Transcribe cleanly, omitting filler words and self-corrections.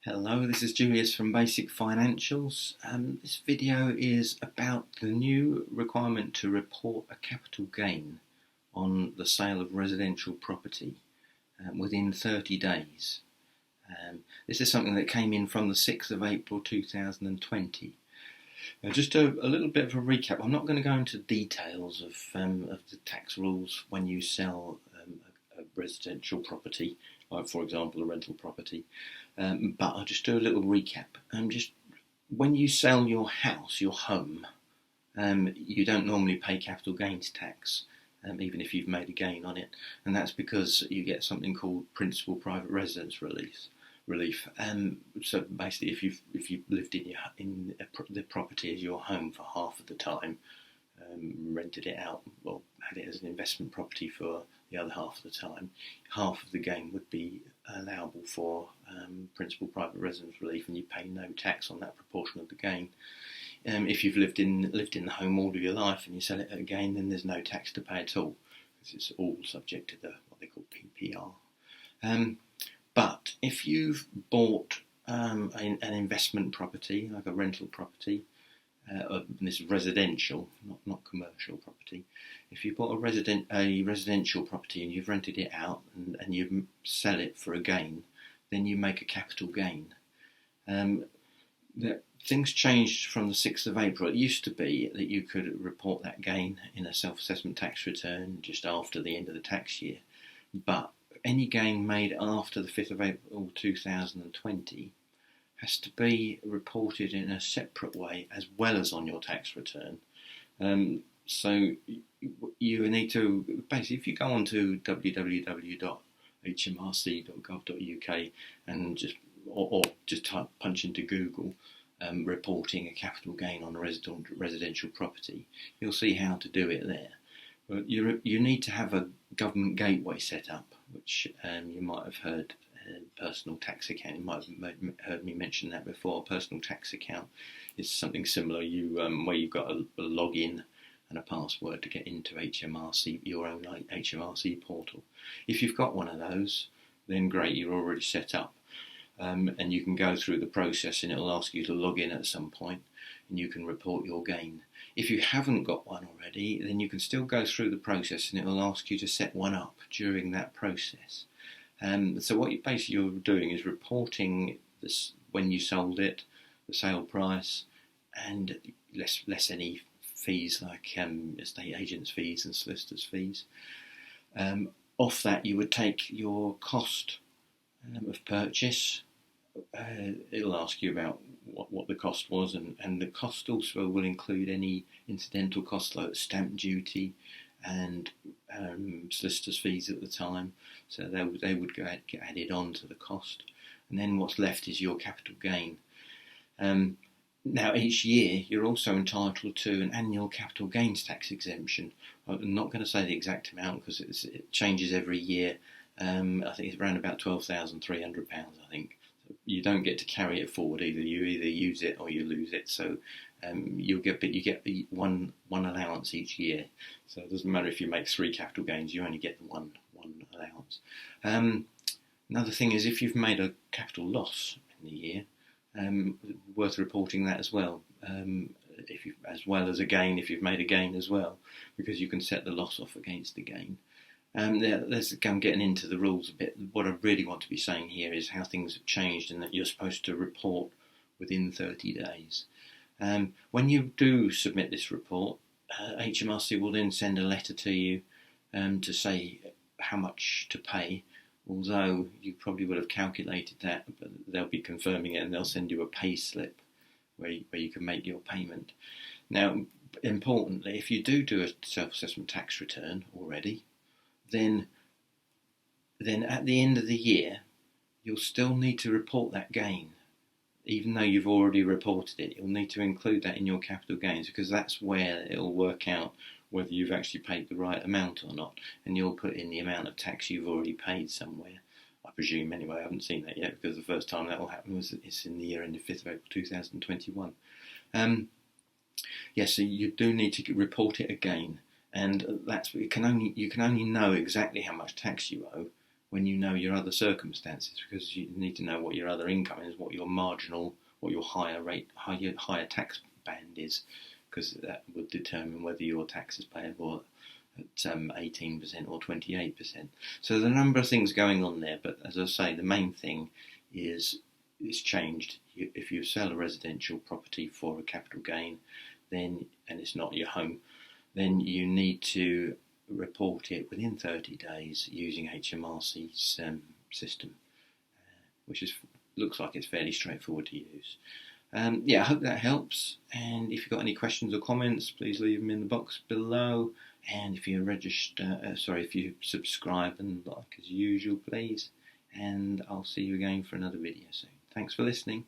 Hello, this is Julius from Basic Financials. This video is about the new requirement to report a capital gain on the sale of residential property within 30 days. This is something that came in from the 6th of April 2020. Just a little bit of a recap. I'm not going to go into details of the tax rules when you sell a residential property, like for example a rental property. But I'll just do a little recap. Just when you sell your house, your home, you don't normally pay capital gains tax, even if you've made a gain on it, and that's because you get something called principal private residence relief. So basically, if you've lived in the property as your home for half of the time, rented it out or had it as an investment property for the other half of the time, half of the gain would be allowable for principal private residence relief, and you pay no tax on that proportion of the gain. If you've lived in the home all of your life and you sell it at a gain, then there's no tax to pay at all, because it's all subject to what they call PPR. But if you've bought an investment property, like a rental property, this is residential, not commercial property. If you bought a residential property and you've rented it out and you sell it for a gain, then you make a capital gain. Things changed from the 6th of April. It used to be that you could report that gain in a self-assessment tax return just after the end of the tax year, but any gain made after the 5th of April 2020 has to be reported in a separate way as well as on your tax return. So you need to, basically, if you go on to www.hmrc.gov.uk and just punch into Google reporting a capital gain on a residential property, you'll see how to do it there. But you need to have a government gateway set up, which you might have heard. Personal tax account. You might have heard me mention that before. A personal tax account is something similar. Where you've got a login and a password to get into HMRC, your own HMRC portal. If you've got one of those, then great, you're already set up, and you can go through the process, and it'll ask you to log in at some point, and you can report your gain. If you haven't got one already, then you can still go through the process, and it will ask you to set one up during that process. So what you're doing is reporting this when you sold it, the sale price, and less any fees like estate agents' fees and solicitors' fees. Off that, you would take your cost of purchase. It'll ask you about what the cost was, and the cost also will include any incidental costs like stamp duty and solicitors' fees at the time, so they would get added on to the cost, and then what's left is your capital gain. Now each year you're also entitled to an annual capital gains tax exemption. I'm not going to say the exact amount because it changes every year. I think it's around about £12,300. I think you don't get to carry it forward either. You either use it or you lose it. So you get one allowance each year. So it doesn't matter if you make 3 capital gains, you only get the one allowance. Another thing is if you've made a capital loss in the year, worth reporting that as well. As well as a gain, if you've made a gain as well, because you can set the loss off against the gain. Let's go getting into the rules a bit. What I really want to be saying here is how things have changed, and that you're supposed to report within 30 days. When you do submit this report, HMRC will then send a letter to you to say how much to pay, although you probably would have calculated that, but they'll be confirming it, and they'll send you a payslip where you can make your payment. Now, importantly, if you do a self-assessment tax return already, then at the end of the year, you'll still need to report that gain. Even though you've already reported it, you'll need to include that in your capital gains, because that's where it'll work out whether you've actually paid the right amount or not, and you'll put in the amount of tax you've already paid somewhere. I presume anyway. I haven't seen that yet, because the first time that will happen it's in the year ending 5th of April 2021. So you do need to report it again, and you can only know exactly how much tax you owe when you know your other circumstances, because you need to know what your other income is, what your marginal, what your higher tax band is, because that would determine whether your tax is payable at 18% or 28%. So there's a number of things going on there, but as I say, the main thing is it's changed. If you sell a residential property for a capital gain, then, and it's not your home, then you need to report it within 30 days using HMRC's system, which looks like it's fairly straightforward to use. I hope that helps, and if you've got any questions or comments, please leave them in the box below, and if you if you subscribe and like as usual, please, and I'll see you again for another video soon. Thanks for listening.